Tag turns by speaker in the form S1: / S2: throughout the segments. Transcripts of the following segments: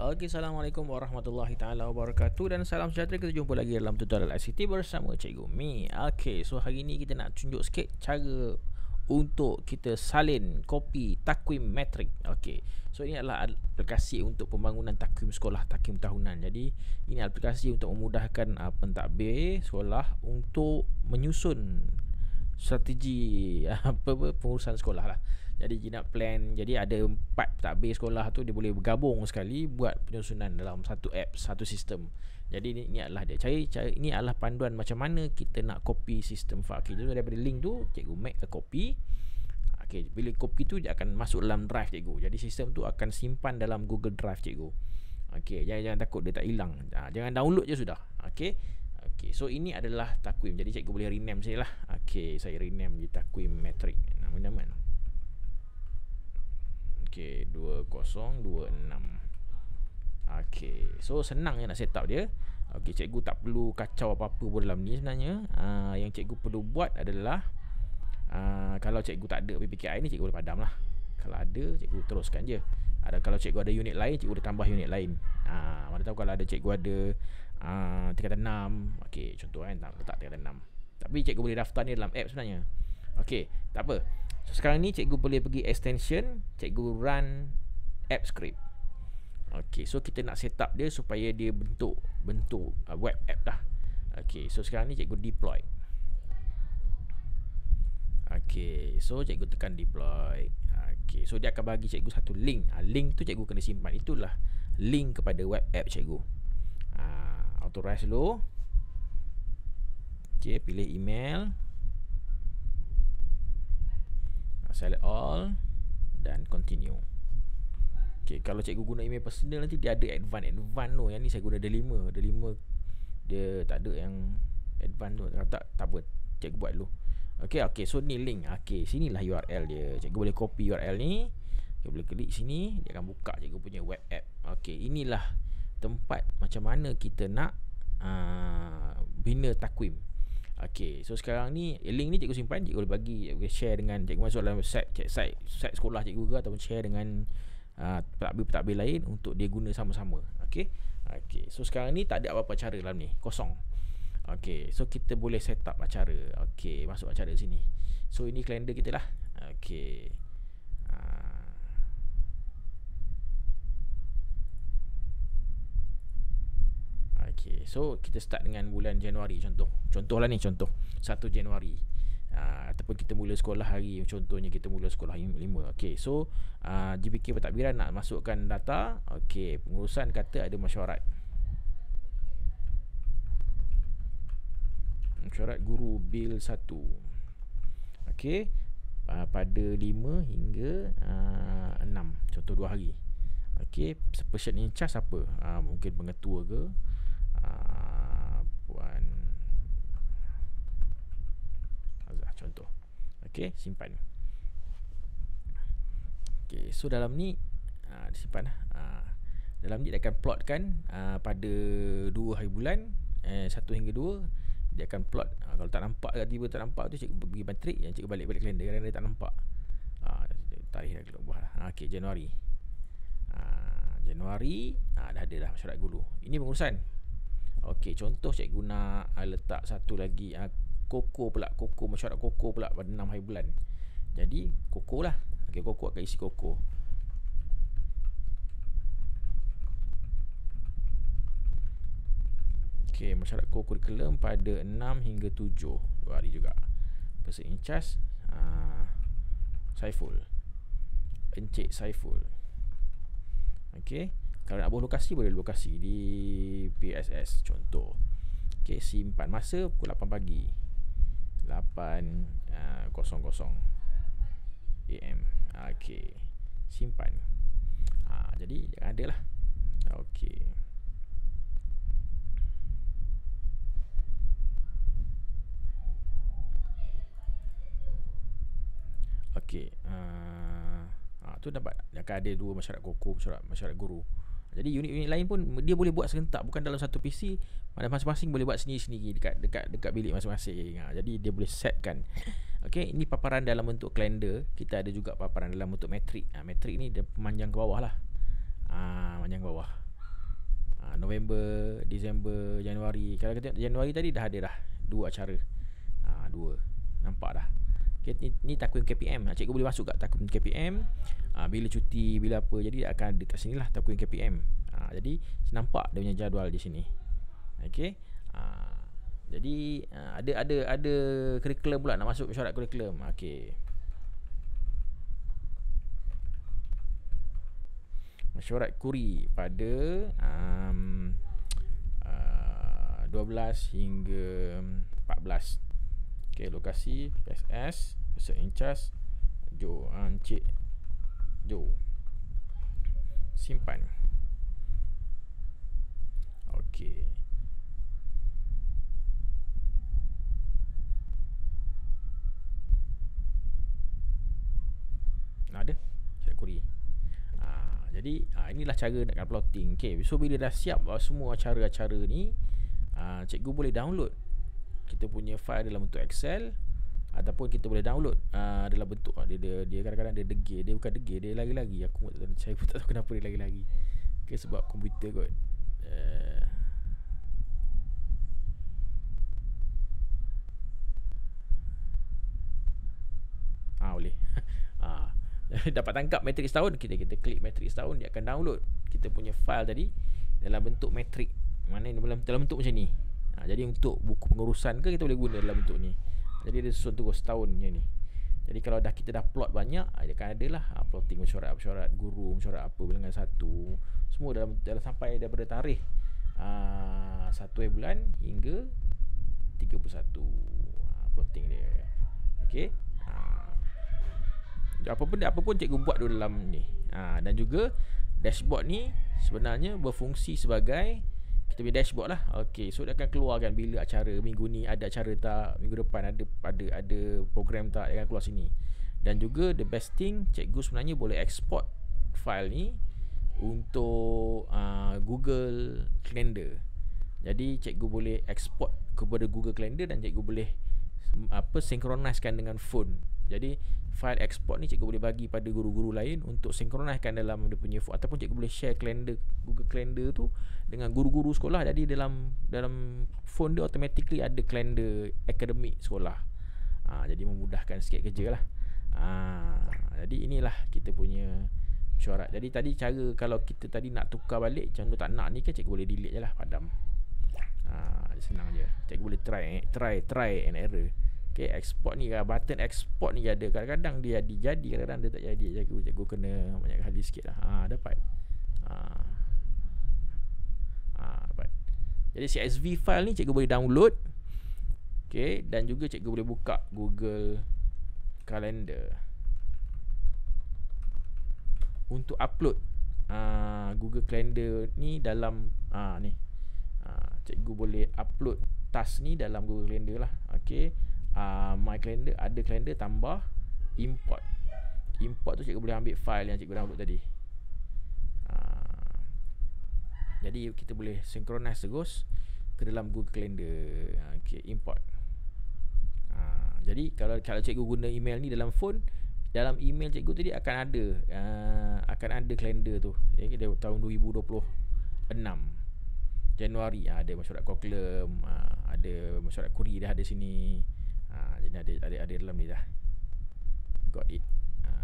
S1: Okey, Assalamualaikum warahmatullahi taala wabarakatuh dan salam sejahtera. Kita jumpa lagi dalam tutorial ICT bersama Cikgu Mi. Okey, so hari ni kita nak tunjuk sikit cara untuk kita salin kopi takwim metrik. Okey, so ini adalah aplikasi untuk pembangunan takwim sekolah, takwim tahunan. Jadi ini aplikasi untuk memudahkan pentadbir sekolah untuk menyusun strategi pengurusan sekolah lah. Jadi dia nak plan, jadi ada 4 pentadbir sekolah tu dia boleh bergabung sekali buat penyusunan dalam satu app, satu sistem. Jadi ini adalah dia. Cara ini adalah panduan macam mana kita nak copy sistem file. Okay, jadi daripada link tu cikgu make a copy. Okay, bila copy tu dia akan masuk dalam drive cikgu. Jadi sistem tu akan simpan dalam Google Drive cikgu. Okay, jangan takut dia tak hilang. Jangan download je sudah. Okay. Okay, so ini adalah takwim. Jadi cikgu boleh rename saya lah. Okay, saya rename je takwim metrik. Nama mana? Okay, 2026. Okay, so senang je nak set up dia. Okay, cikgu tak perlu kacau apa-apa pun dalam ni sebenarnya. Yang cikgu perlu buat adalah kalau cikgu tak ada PPKI ni, cikgu boleh padam lah. Kalau ada, cikgu teruskan je. Kalau cikgu ada unit lain, cikgu boleh tambah unit lain. Mana tahu kalau ada cikgu ada tingkatan 6. Okay, contoh kan, letak tingkatan 6. Tapi cikgu boleh daftar ni dalam app sebenarnya. Okay, tak apa. So sekarang ni cikgu boleh pergi extension, cikgu run app script. Okay, so kita nak set up dia supaya dia bentuk web app dah. Okay, so sekarang ni cikgu deploy. Okay, so cikgu tekan deploy. Okay, so dia akan bagi cikgu satu link. Link tu cikgu kena simpan. Itulah link kepada web app cikgu. Authorize dulu. Okay, pilih email, select all dan continue. Okay, kalau cikgu guna email personal nanti dia ada advance tu. Yang ni saya guna ada 5. Dia tak ada yang advance tu. Tak apa, cikgu buat dulu. Okay, so ni link. Okay, sinilah URL dia. Cikgu boleh copy URL ni. Cikgu boleh klik sini, dia akan buka cikgu punya web app. Okay, inilah tempat macam mana kita nak bina takwim. Okay, so sekarang ni link ni cikgu simpan, cikgu boleh bagi, cikgu boleh share dengan, cikgu masuk dalam site sekolah cikgu ke, ataupun share dengan pentadbir lain untuk dia guna sama-sama. Okay, so sekarang ni tak ada apa-apa cara dalam ni, kosong. Okay, so kita boleh set up acara. Okay, masuk acara sini. So ini kalender kita lah. Okay, okay, so kita start dengan bulan Januari. Contohlah ni, contoh 1 Januari. Ataupun kita mula sekolah hari, contohnya kita mula sekolah 5. Okay, so JPK pentadbiran nak masukkan data. Okay, pengurusan kata ada mesyuarat guru bil 1. Okay, pada 5 hingga 6, contoh 2 hari. Okay, person in charge apa? Mungkin pengetua ke, Puan Azah contoh. Okay, simpan. Okay, so dalam ni disimpan lah. Dalam ni dia akan plotkan pada 2 hari bulan, 1 hingga 2. Dia akan plot. Kalau tak nampak, tiba tak nampak tu, cikgu pergi matrik, yang cikgu balik kalender kerana dia tak nampak. Tarikh dah keluar lah. Okay, Januari. Januari dah ada dah mesyuarat guru. Ini pengurusan. Okey, contoh cikgu nak letak satu lagi koko mesyuarat koko pula pada 6 hari bulan. Jadi koko lah. Okey, koko akan isi koko. Okey, mesyuarat kurikulum pada 6 hingga 7, 2 hari juga. Person in charge Saiful, Encik Saiful. Okey, kalau nak buat lokasi, boleh lokasi di PSS contoh. Okey, simpan masa pukul 8 pagi, 8.00 AM. Okey, simpan. Jadi jangan ada lah. Okey, okey, tu dapat akan ada 2 mesyuarat koko, mesyuarat guru. Jadi unit-unit lain pun dia boleh buat serentak, bukan dalam satu PC. Masing-masing boleh buat sendiri-sendiri dekat bilik masing-masing. Jadi dia boleh setkan. Okey, ini paparan dalam bentuk kalender. Kita ada juga paparan dalam bentuk metrik. Metrik ni dia panjang ke bawah lah. Panjang ke bawah. November, Disember, Januari. Kalau kita tengok Januari tadi dah ada dah 2 acara. 2. Nampak dah. Okay, ni takvim KPM. Cikgu boleh masuk kat takvim KPM. Bila cuti, bila apa. Jadi akan ada kat sini lah takvim KPM. Jadi nampak dia punya jadual di sini. Okey. Jadi ada kurikulum pula nak masuk mesyuarat kurikulum. Okey. Mesyuarat kuri pada 12 hingga 14. Okey, lokasi PSS, Person in Charge Encik Jo. Simpan. Okey. Ada mesyuarat kuri. Jadi inilah cara nak plotting. Okay, so bila dah siap semua acara-acara ni, cikgu boleh download kita punya file dalam bentuk Excel, ataupun kita boleh download dalam bentuk dia kadang-kadang dia degil. Dia bukan degil, dia lagi-lagi. Saya pun tak tahu kenapa dia lagi-lagi. Okay, sebab komputer kot. Boleh. Dapat tangkap matriks tahun, kita klik matriks tahun, dia akan download kita punya file tadi dalam bentuk matrik. Mana dalam bentuk macam ni. Jadi untuk buku pengurusan ke, kita boleh guna dalam bentuk ni. Jadi dia susun terus tahunnya ni. Jadi kalau kita dah plot banyak, dia akan ada lah plotting mesyuarat guru, mesyuarat apa, bilangan 1. Semua dalam sampai daripada tarikh 1 bulan hingga 31. Plotting dia. Okey. Apa pun cikgu buat dalam ni. Dan juga dashboard ni sebenarnya berfungsi sebagai kita punya dashboard lah. Okey, so dia akan keluarkan bila acara, minggu ni ada acara tak, minggu depan ada program tak, dia akan keluar sini. Dan juga the best thing, cikgu sebenarnya boleh export file ni untuk Google Calendar. Jadi cikgu boleh export kepada Google Calendar dan cikgu boleh synchronizkan dengan phone. Jadi file export ni cikgu boleh bagi pada guru-guru lain untuk synchronizkan dalam dia punya phone, ataupun cikgu boleh share calendar, Google Calendar tu dengan guru-guru sekolah. Jadi dalam phone dia automatically ada kalender akademik sekolah. Jadi memudahkan sikit kerja lah. Jadi inilah kita punya mesyuarat. Jadi tadi cara kalau kita tadi nak tukar balik, contoh tak nak ni kan, cikgu boleh delete je lah, padam. Senang je. Cikgu boleh try and error. Okay, export ni, button export ni ada. Kadang-kadang dia jadi, kadang-kadang dia tak jadi. Cikgu kena banyak kali sikit lah. Dapat. Dapat. Jadi CSV file ni cikgu boleh download. Okay, dan juga cikgu boleh buka Google Calendar untuk upload Google Calendar ni dalam ni. Cikgu boleh upload task ni dalam Google Calendar lah. Okay, My Calendar, ada calendar, tambah import. Import tu cikgu boleh ambil file yang cikgu download tadi. Jadi kita boleh synchronize terus ke dalam Google Calendar. Okay, import. Jadi kalau cikgu guna email ni dalam phone, dalam email cikgu tadi akan ada kalender tu. Dia tahun 2026 Januari ada mesyuarat kurikulum, ada mesyuarat kuri dah ada sini. Jadi ada dalam ni dah. Got it.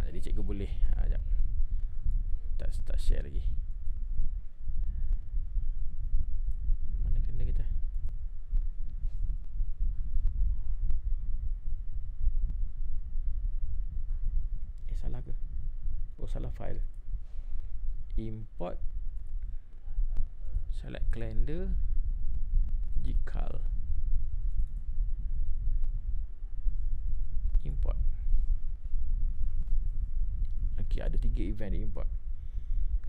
S1: Jadi cikgu boleh sekejap. Tak share lagi. Mana kalender kita? Salah ke? Salah file. Import, select calendar, Gcal, import. Okay, ada 3 event di import.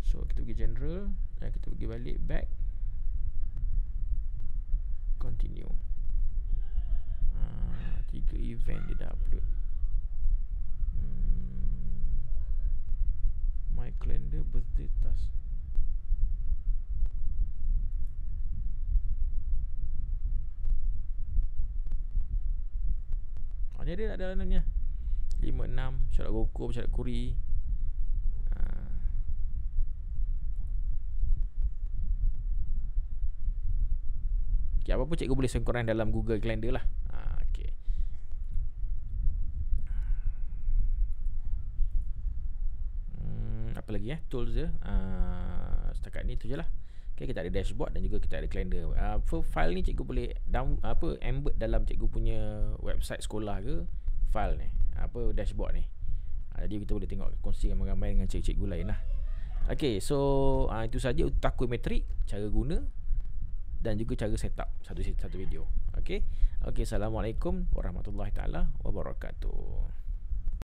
S1: So kita pergi general dan kita pergi balik back, continue. 3 event dia dah upload. My calendar, birthday task. Ni ada dalamnya 5-6 syarat hukum, syarat kuri. Okay, apa pun cikgu boleh sengkurang dalam Google Calendar lah. Okay. Apa lagi tools dia. Setakat ni tu je lah. Okay, kita ada dashboard dan juga kita ada calendar. File ni cikgu boleh embed dalam cikgu punya website sekolah ke, file ni dashboard ni. Jadi kita boleh tengok, kongsi gambar-gambar dengan cikgu-cikgu lain lah. Okay, so itu saja untuk takometrik, cara guna dan juga cara setup satu video. Okay, Assalamualaikum warahmatullahi taala wabarakatuh.